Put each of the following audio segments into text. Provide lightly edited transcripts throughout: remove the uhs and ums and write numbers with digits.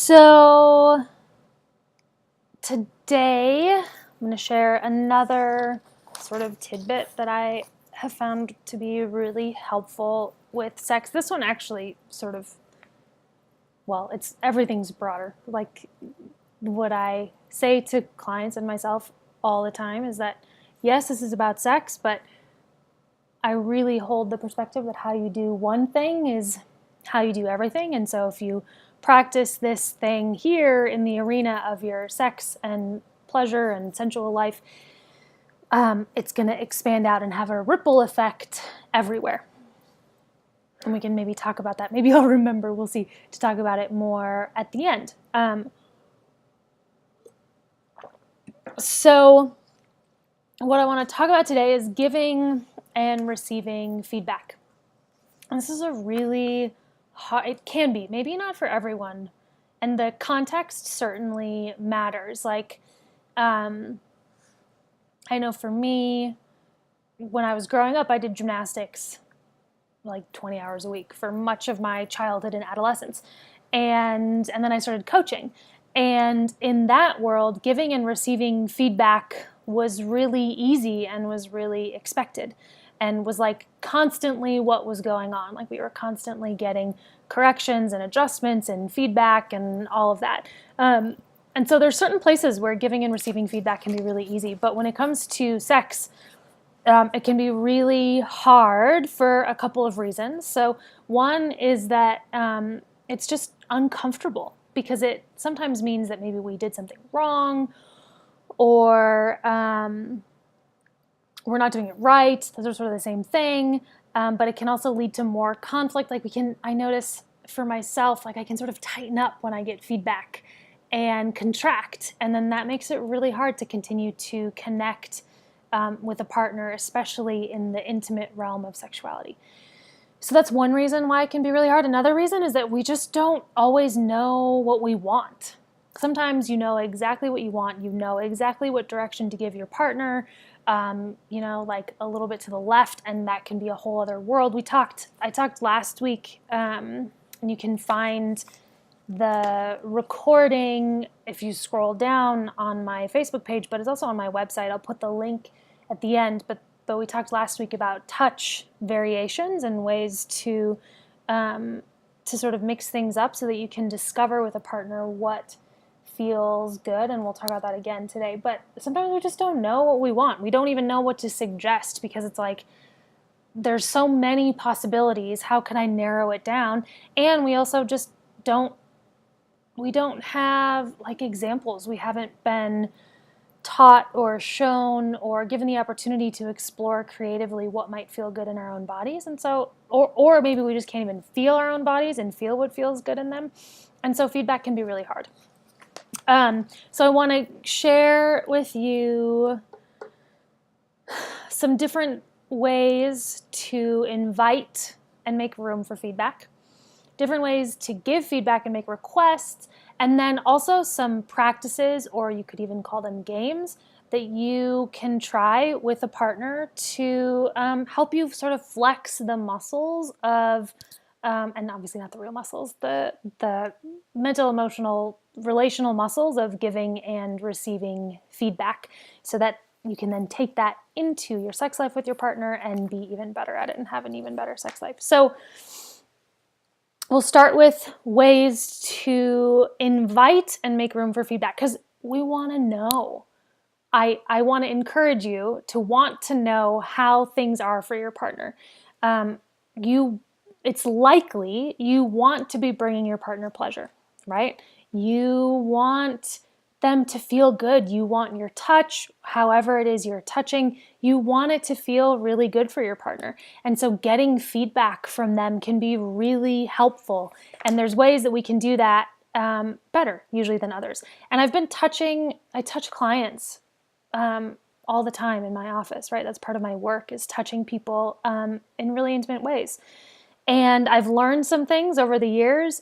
So today I'm going to share another sort of tidbit that I have found to be really helpful with sex. This one actually everything's broader. Like what I say to clients and myself all the time is that, yes, this is about sex, but I really hold the perspective that how you do one thing is how you do everything. And so if you practice this thing here in the arena of your sex and pleasure and sensual life, it's going to expand out and have a ripple effect everywhere. And we can maybe talk about that. Maybe I'll remember, we'll see, to talk about it more at the end. So what I want to talk about today is giving and receiving feedback. And this is a really hard, it can be, maybe not for everyone. And the context certainly matters. Like, I know for me, when I was growing up, I did gymnastics like 20 hours a week for much of my childhood and adolescence. And then I started coaching. And in that world, giving and receiving feedback was really easy and was really expected and was like constantly what was going on. Like we were constantly getting corrections and adjustments and feedback and all of that. And so there's certain places where giving and receiving feedback can be really easy. But when it comes to sex, it can be really hard for a couple of reasons. So one is that it's just uncomfortable because it sometimes means that maybe we did something wrong or we're not doing it right. Those are sort of the same thing. But it can also lead to more conflict. Like I notice for myself, like I can sort of tighten up when I get feedback and contract. And then that makes it really hard to continue to connect with a partner, especially in the intimate realm of sexuality. So that's one reason why it can be really hard. Another reason is that we just don't always know what we want. Sometimes you know exactly what you want. You know exactly what direction to give your partner, like a little bit to the left, and that can be a whole other world. I talked last week, and you can find the recording if you scroll down on my Facebook page, but it's also on my website. I'll put the link at the end, but we talked last week about touch variations and ways to sort of mix things up so that you can discover with a partner what feels good, and we'll talk about that again today. But sometimes we just don't know what we want. We don't even know what to suggest because it's like there's so many possibilities. How can I narrow it down? And we also just don't have like examples. We haven't been taught or shown or given the opportunity to explore creatively what might feel good in our own bodies. And so, or maybe we just can't even feel our own bodies and feel what feels good in them. And so feedback can be really hard. So I want to share with you some different ways to invite and make room for feedback, different ways to give feedback and make requests, and then also some practices, or you could even call them games, that you can try with a partner to help you sort of flex the muscles of, and obviously not the real muscles, the mental, emotional, relational muscles of giving and receiving feedback so that you can then take that into your sex life with your partner and be even better at it and have an even better sex life. So we'll start with ways to invite and make room for feedback because we want to know. I want to encourage you to want to know how things are for your partner. It's likely you want to be bringing your partner pleasure, right? You want them to feel good. You want your touch, however it is you're touching, you want it to feel really good for your partner. And so getting feedback from them can be really helpful. And there's ways that we can do that better usually than others. And I touch clients all the time in my office, right? That's part of my work, is touching people in really intimate ways. And I've learned some things over the years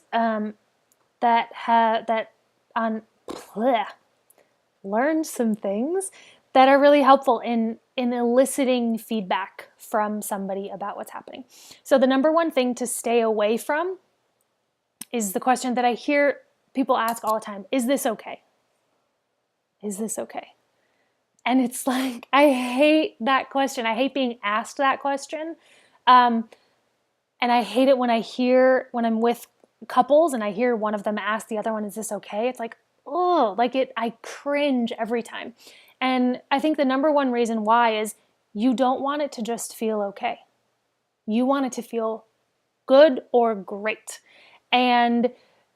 learned some things that are really helpful in eliciting feedback from somebody about what's happening. So the number one thing to stay away from is the question that I hear people ask all the time, is this okay? Is this okay? And it's like, I hate that question. I hate being asked that question. And I hate it when I'm with couples and I hear one of them ask the other one, is this okay? It's like, oh, I cringe every time. And I think the number one reason why is you don't want it to just feel okay. You want it to feel good or great. And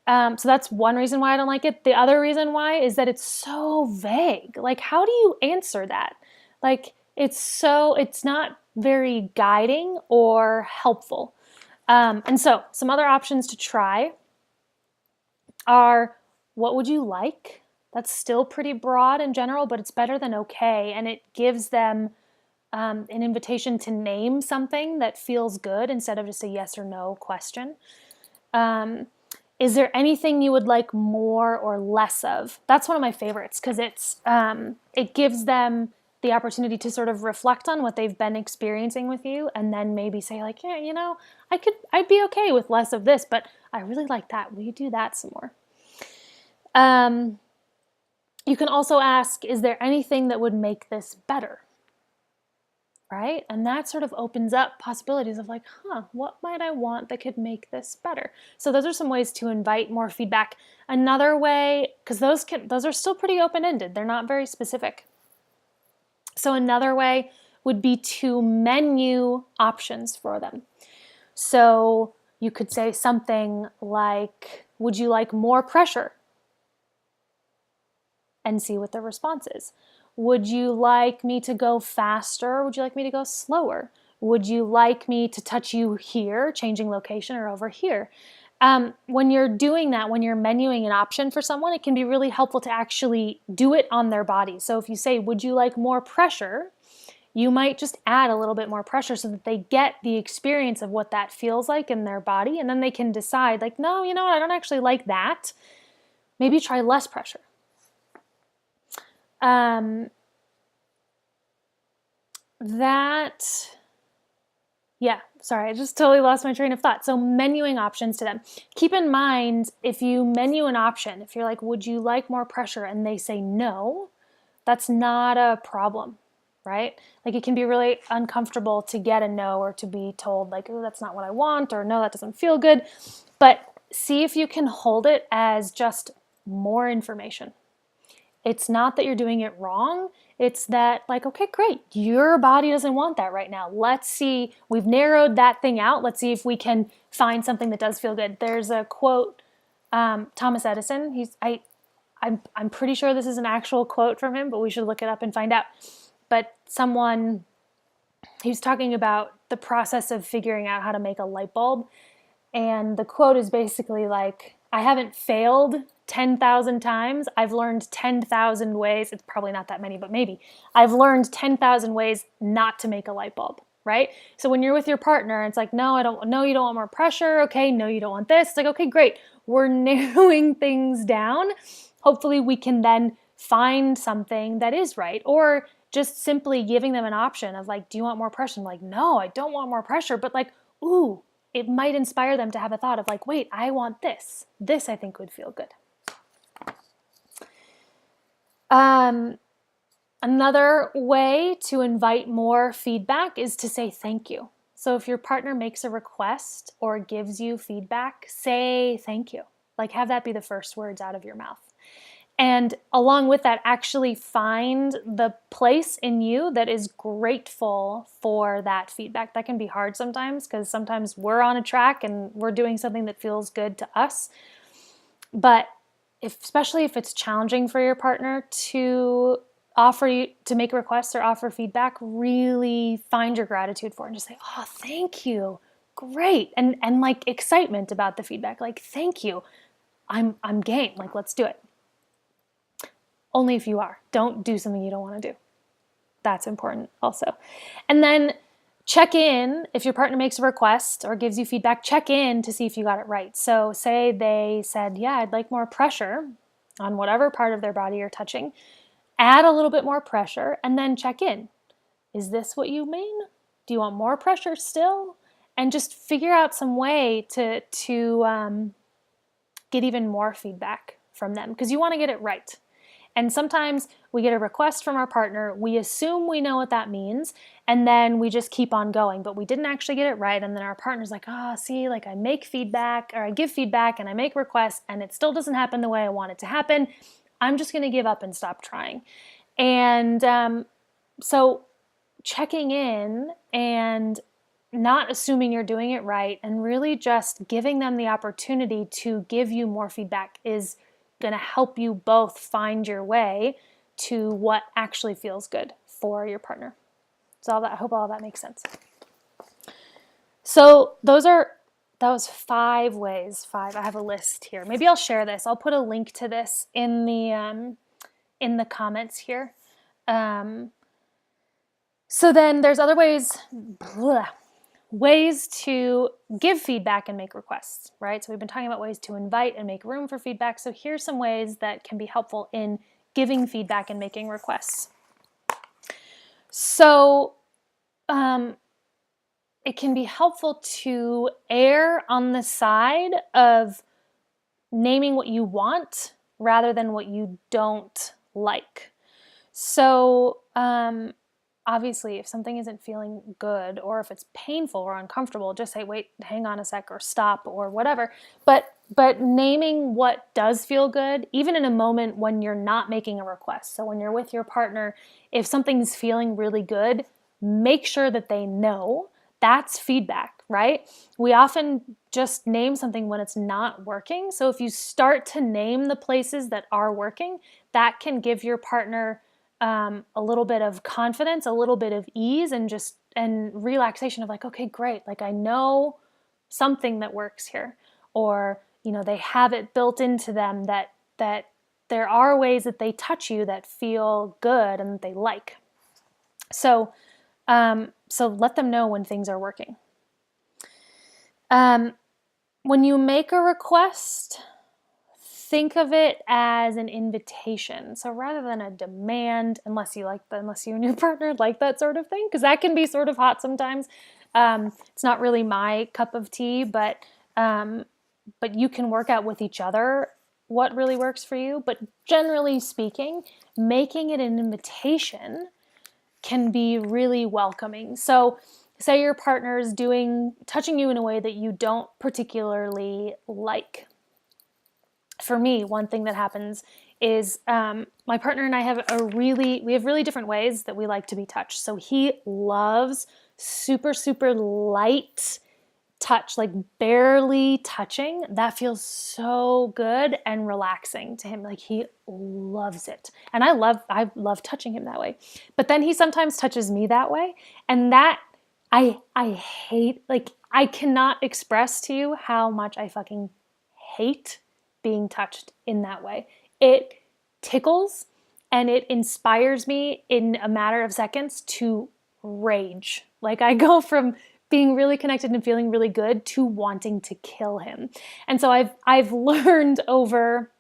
so that's one reason why I don't like it. The other reason why is that it's so vague. Like, how do you answer that? Like, it's not very guiding or helpful. And so some other options to try are, what would you like? That's still pretty broad in general, but it's better than okay. And it gives them an invitation to name something that feels good instead of just a yes or no question. Is there anything you would like more or less of? That's one of my favorites because it gives them the opportunity to sort of reflect on what they've been experiencing with you, and then maybe say like, yeah, I'd be okay with less of this, but I really like that. Will you do that some more? You can also ask, is there anything that would make this better? Right? And that sort of opens up possibilities of like, what might I want that could make this better? So those are some ways to invite more feedback. Another way, because those are still pretty open-ended, they're not very specific. So another way would be to menu options for them. So you could say something like, would you like more pressure? And see what the response is. Would you like me to go faster? Would you like me to go slower? Would you like me to touch you here, changing location, or over here? When you're doing that, when you're menuing an option for someone, it can be really helpful to actually do it on their body. So if you say, would you like more pressure? You might just add a little bit more pressure so that they get the experience of what that feels like in their body. And then they can decide like, no, you know what? I don't actually like that. Maybe try less pressure. Sorry, I just totally lost my train of thought. So menuing options to them. Keep in mind, if you menu an option, if you're like, would you like more pressure? And they say no, that's not a problem, right? Like it can be really uncomfortable to get a no or to be told like, oh, that's not what I want, or no, that doesn't feel good. But see if you can hold it as just more information. It's not that you're doing it wrong. It's that like, okay, great. Your body doesn't want that right now. Let's see. We've narrowed that thing out. Let's see if we can find something that does feel good. There's a quote, Thomas Edison. I'm pretty sure this is an actual quote from him, but we should look it up and find out. But he was talking about the process of figuring out how to make a light bulb. And the quote is basically like, I haven't failed 10,000 times. I've learned 10,000 ways. It's probably not that many, but maybe. I've learned 10,000 ways not to make a light bulb, right? So when you're with your partner, it's like, no, you don't want more pressure. Okay, no, you don't want this. It's like, okay, great. We're narrowing things down. Hopefully we can then find something that is right. Or just simply giving them an option of like, do you want more pressure? I'm like, no, I don't want more pressure. But like, ooh, it might inspire them to have a thought of like, wait, I want this. This I think would feel good. Another way to invite more feedback is to say thank you. So if your partner makes a request or gives you feedback, say thank you. Like have that be the first words out of your mouth. And along with that, actually find the place in you that is grateful for that feedback. That can be hard sometimes because sometimes we're on a track and we're doing something that feels good to us. But especially if it's challenging for your partner to make requests or offer feedback, really find your gratitude for it and just say, oh, thank you. Great. And like excitement about the feedback. Like, thank you. I'm game. Like, let's do it. Only if you are. Don't do something you don't want to do. That's important also. And then check in if your partner makes a request or gives you feedback, check in to see if you got it right. So say they said, yeah, I'd like more pressure on whatever part of their body you're touching. Add a little bit more pressure and then check in. Is this what you mean? Do you want more pressure still? And just figure out some way to get even more feedback from them because you want to get it right. And sometimes we get a request from our partner, we assume we know what that means, and then we just keep on going, but we didn't actually get it right. And then our partner's like, oh, see, like I make feedback or I give feedback and I make requests and it still doesn't happen the way I want it to happen. I'm just going to give up and stop trying. And so checking in and not assuming you're doing it right and really just giving them the opportunity to give you more feedback is going to help you both find your way to what actually feels good for your partner. So I hope all that makes sense. So that was 5 ways. 5. I have a list here. Maybe I'll share this. I'll put a link to this in the comments here. So then there's other ways to give feedback and make requests, right? So we've been talking about ways to invite and make room for feedback. So here's some ways that can be helpful in giving feedback and making requests. So it can be helpful to err on the side of naming what you want rather than what you don't like. So obviously, if something isn't feeling good or if it's painful or uncomfortable, just say, wait, hang on a sec or stop or whatever. But naming what does feel good, even in a moment when you're not making a request. So when you're with your partner, if something's feeling really good, make sure that they know that's feedback, right? We often just name something when it's not working. So if you start to name the places that are working, that can give your partner a little bit of confidence, a little bit of ease, and relaxation of like, okay, great. Like I know something that works here, or, they have it built into them that there are ways that they touch you that feel good and that they like. So let them know when things are working. When you make a request, think of it as an invitation. So rather than a demand, unless you and your partner like that sort of thing, because that can be sort of hot sometimes. It's not really my cup of tea, but you can work out with each other what really works for you. But generally speaking, making it an invitation can be really welcoming. So say your partner's touching you in a way that you don't particularly like. For me, one thing that happens is my partner and I have really different ways that we like to be touched. So he loves super, super light touch, like barely touching. That feels so good and relaxing to him. Like he loves it. And I love touching him that way. But then he sometimes touches me that way. And that I hate, like I cannot express to you how much I fucking hate being touched in that way. It tickles and it inspires me in a matter of seconds to rage. Like I go from being really connected and feeling really good to wanting to kill him. And so I've learned over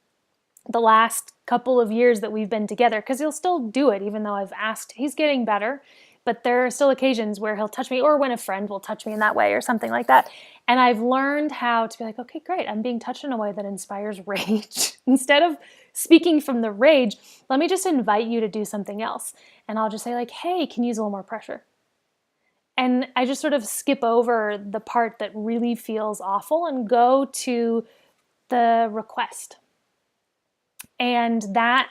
the last couple of years that we've been together, because he'll still do it even though I've asked. He's getting better, but there are still occasions where he'll touch me, or when a friend will touch me in that way or something like that. And I've learned how to be like, okay, great, I'm being touched in a way that inspires rage. Instead of speaking from the rage, let me just invite you to do something else. And I'll just say like, hey, can you use a little more pressure? And I just sort of skip over the part that really feels awful and go to the request. And that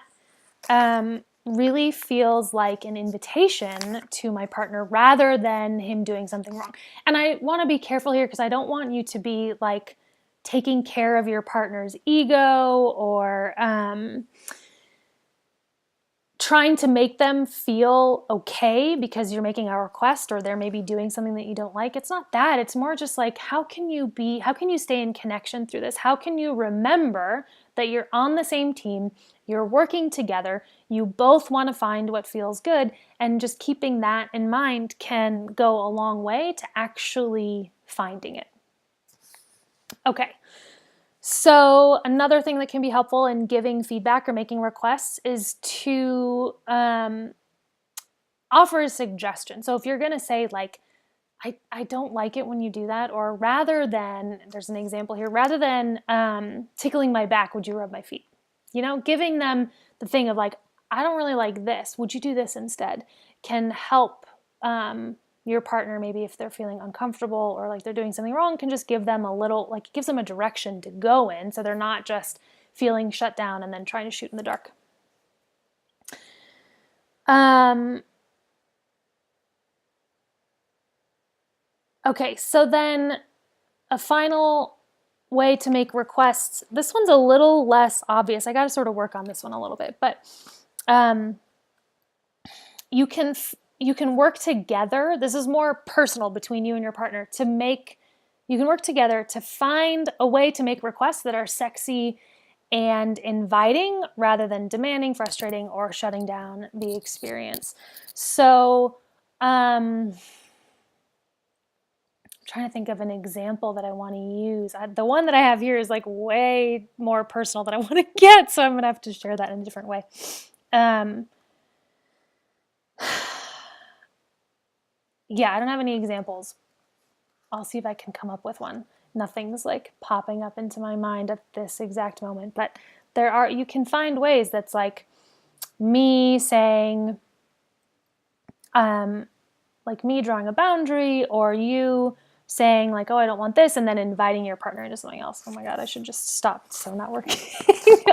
really feels like an invitation to my partner rather than him doing something wrong. And I want to be careful here because I don't want you to be like taking care of your partner's ego or trying to make them feel okay because you're making a request or they're maybe doing something that you don't like. It's not that. It's more just like, how can you stay in connection through this? How can you remember that you're on the same team, you're working together, you both want to find what feels good, and just keeping that in mind can go a long way to actually finding it. Okay. So another thing that can be helpful in giving feedback or making requests is to offer a suggestion. So if you're going to say like, I don't like it when you do that. Or rather than, there's an example here, rather than tickling my back, would you rub my feet? You know, giving them the thing of like, I don't really like this. Would you do this instead? Can help your partner, maybe if they're feeling uncomfortable or like they're doing something wrong, can just give them a little, like it gives them a direction to go in so they're not just feeling shut down and then trying to shoot in the dark. Okay, so then a final way to make requests. This one's a little less obvious. I got to sort of work on this one a little bit, but you can work together. This is more personal between you and your partner to make. You can work together to find a way to make requests that are sexy and inviting rather than demanding, frustrating, or shutting down the experience. So, trying to think of an example that I want to use. The one that I have here is like way more personal than I want to get, so I'm going to have to share that in a different way. Yeah, I don't have any examples. I'll see if I can come up with one. Nothing's like popping up into my mind at this exact moment, but you can find ways that's like me saying, like me drawing a boundary, or you saying like, oh, I don't want this, and then inviting your partner into something else. Oh my God, I should just stop. It's so not working.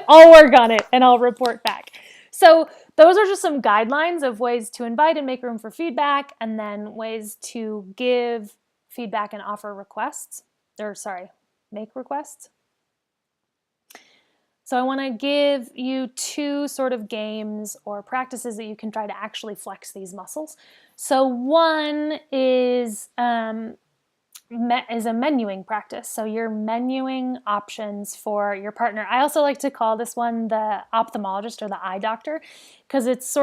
I'll work on it and I'll report back. So those are just some guidelines of ways to invite and make room for feedback, and then ways to give feedback and offer requests, make requests. So I want to give you two sort of games or practices that you can try to actually flex these muscles. So one is a menuing practice. So you're menuing options for your partner. I also like to call this one the ophthalmologist or the eye doctor, because it's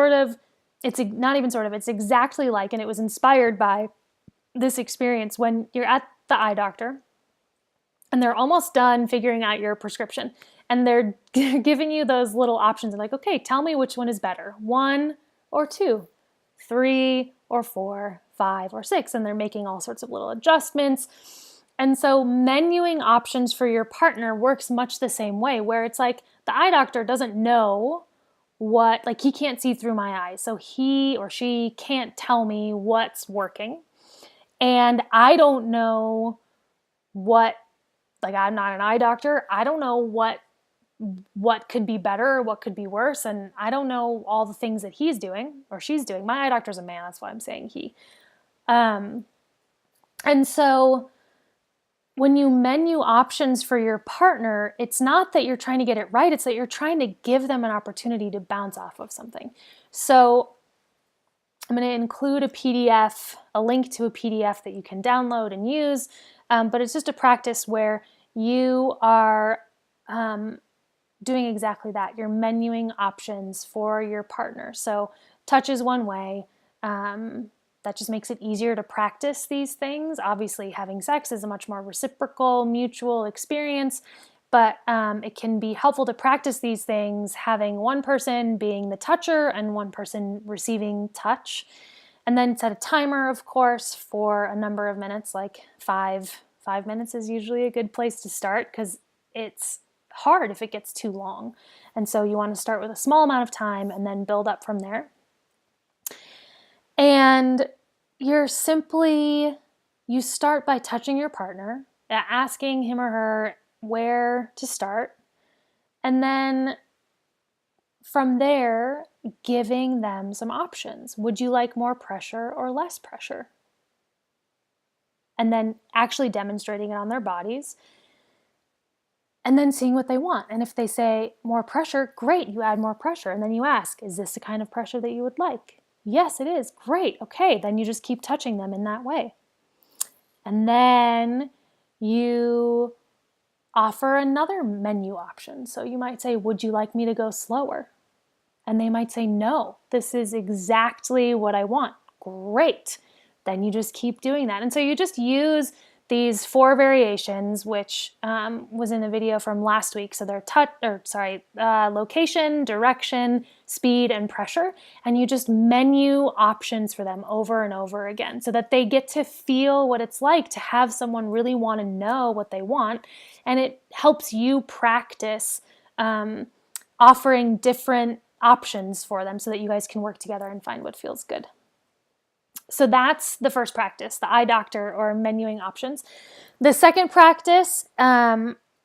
exactly like, and it was inspired by this experience when you're at the eye doctor and they're almost done figuring out your prescription. And they're giving you those little options. Like, okay, tell me which one is better. 1 or 2, 3 or 4, 5 or 6. And they're making all sorts of little adjustments. And so menuing options for your partner works much the same way, where it's like the eye doctor doesn't know he can't see through my eyes. So he or she can't tell me what's working. And I don't know I'm not an eye doctor. I don't know what could be better or what could be worse. And I don't know all the things that he's doing or she's doing. My eye doctor's a man. That's why I'm saying he. And so when you menu options for your partner, it's not that you're trying to get it right. It's that you're trying to give them an opportunity to bounce off of something. So I'm going to include a link to a PDF that you can download and use. But it's just a practice where you are doing exactly that. You're menuing options for your partner. So touch is one way. That just makes it easier to practice these things. Obviously, having sex is a much more reciprocal, mutual experience, but it can be helpful to practice these things, having one person being the toucher and one person receiving touch. And then set a timer, of course, for a number of minutes, like 5 minutes is usually a good place to start, because it's hard if it gets too long. And so you want to start with a small amount of time and then build up from there. And you start by touching your partner, asking him or her where to start, and then from there, giving them some options. Would you like more pressure or less pressure? And then actually demonstrating it on their bodies, and then seeing what they want. And if they say more pressure, great, you add more pressure. And then you ask, is this the kind of pressure that you would like? Yes, it is. Great. Okay, then you just keep touching them in that way. And then you offer another menu option. So you might say, would you like me to go slower? And they might say, no, this is exactly what I want. Great. Then you just keep doing that. And so you just use these 4 variations, which was in the video from last week. So they're location, direction, speed, and pressure. And you just menu options for them over and over again so that they get to feel what it's like to have someone really want to know what they want. And it helps you practice offering different options for them so that you guys can work together and find what feels good. So that's the first practice, the eye doctor or menuing options. The second practice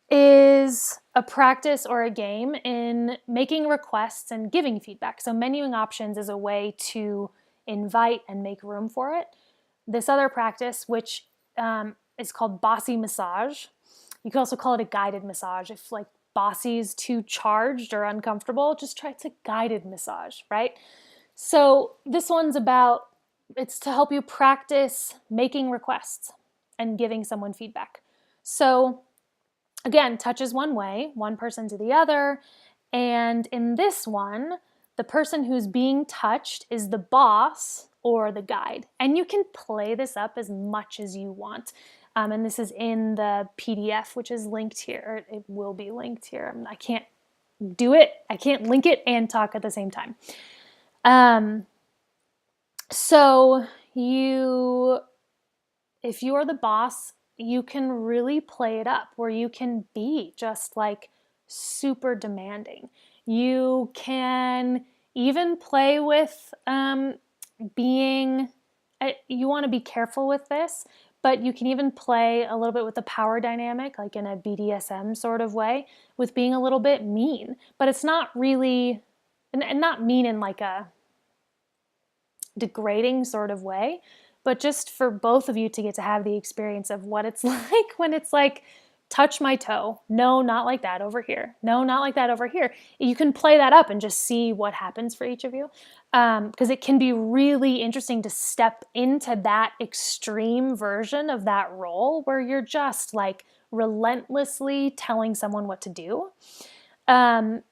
is a practice or a game in making requests and giving feedback. So menuing options is a way to invite and make room for it. This other practice, which is called bossy massage. You can also call it a guided massage. If like bossy is too charged or uncomfortable, just try it's a guided massage, right? So this one's it's to help you practice making requests and giving someone feedback. So again, touch is one way, one person to the other. And in this one, the person who's being touched is the boss or the guide. And you can play this up as much as you want. And this is in the PDF, which is linked here. It will be linked here. I can't do it. I can't link it and talk at the same time. So if you're the boss, you can really play it up where you can be just like super demanding. You can even play with you want to be careful with this, but you can even play a little bit with the power dynamic, like in a BDSM sort of way, with being a little bit mean. But it's not really, and not mean in like a degrading sort of way, but just for both of you to get to have the experience of what it's like when it's like, touch my toe. No, not like that over here. No, not like that over here. You can play that up and just see what happens for each of you. Because it can be really interesting to step into that extreme version of that role where you're just like relentlessly telling someone what to do. And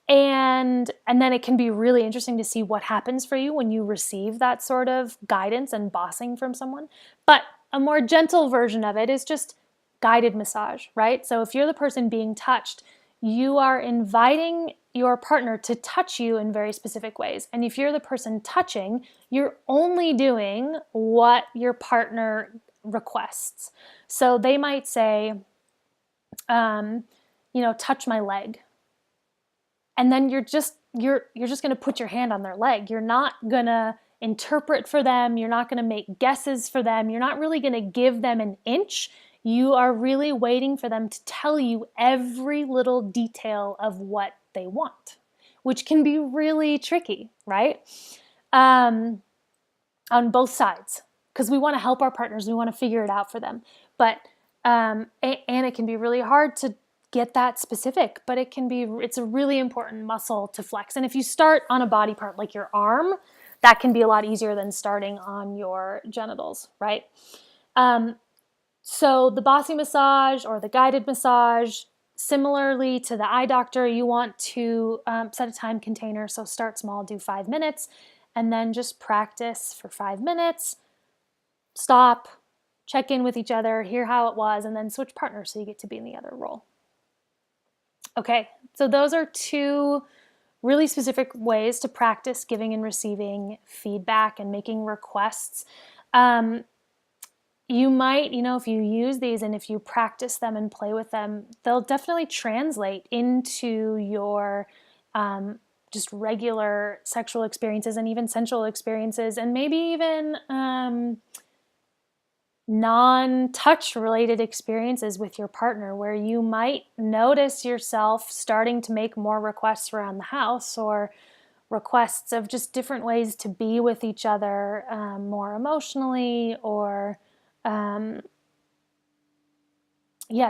then it can be really interesting to see what happens for you when you receive that sort of guidance and bossing from someone. But a more gentle version of it is just guided massage, right? So if you're the person being touched, you are inviting your partner to touch you in very specific ways. And if you're the person touching, you're only doing what your partner requests. So they might say, touch my leg. And then you're just going to put your hand on their leg. You're not going to interpret for them. You're not going to make guesses for them. You're not really going to give them an inch. You are really waiting for them to tell you every little detail of what they want, which can be really tricky, right? On both sides, because we want to help our partners. We want to figure it out for them. But, and it can be really hard to get that specific, but it's a really important muscle to flex. And if you start on a body part like your arm, that can be a lot easier than starting on your genitals, right? So the bossy massage or the guided massage, similarly to the eye doctor, you want to set a time container. So start small, do 5 minutes, and then just practice for 5 minutes, stop, check in with each other, hear how it was, and then switch partners so you get to be in the other role. Okay, so those are 2 really specific ways to practice giving and receiving feedback and making requests. You might, if you use these and if you practice them and play with them, they'll definitely translate into your just regular sexual experiences and even sensual experiences, and maybe even non-touch related experiences with your partner, where you might notice yourself starting to make more requests around the house or requests of just different ways to be with each other more emotionally, or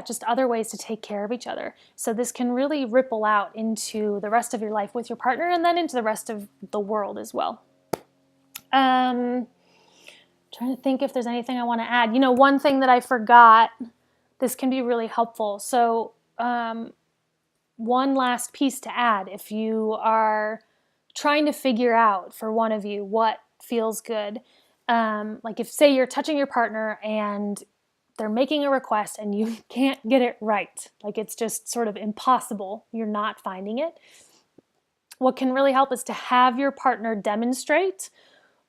just other ways to take care of each other. So this can really ripple out into the rest of your life with your partner and then into the rest of the world as well. Trying to think if there's anything I want to add. One thing that I forgot, this can be really helpful. So one last piece to add, if you are trying to figure out for one of you what feels good, like if, say, you're touching your partner and they're making a request and you can't get it right, like it's just sort of impossible, you're not finding it, what can really help is to have your partner demonstrate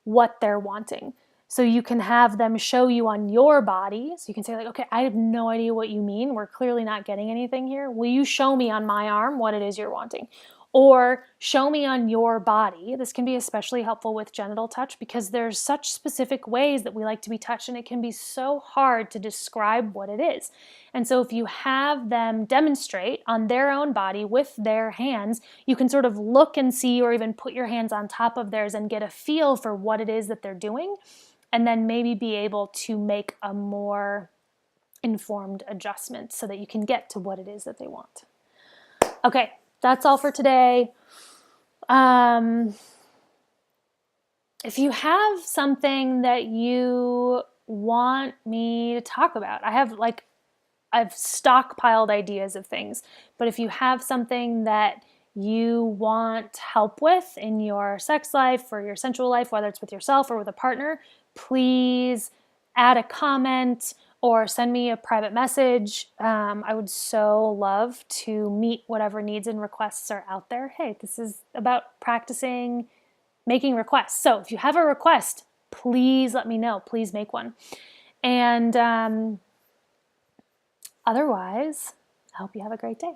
what they're wanting. So you can have them show you on your body. So you can say like, okay, I have no idea what you mean. We're clearly not getting anything here. Will you show me on my arm what it is you're wanting? Or show me on your body. This can be especially helpful with genital touch because there's such specific ways that we like to be touched, and it can be so hard to describe what it is. And so if you have them demonstrate on their own body with their hands, you can sort of look and see, or even put your hands on top of theirs and get a feel for what it is that they're doing, and then maybe be able to make a more informed adjustment so that you can get to what it is that they want. Okay, that's all for today. If you have something that you want me to talk about, I've stockpiled ideas of things, but if you have something that you want help with in your sex life or your sensual life, whether it's with yourself or with a partner, please add a comment or send me a private message. I would so love to meet whatever needs and requests are out there. Hey, this is about practicing making requests. So if you have a request, please let me know. Please make one. And otherwise, I hope you have a great day.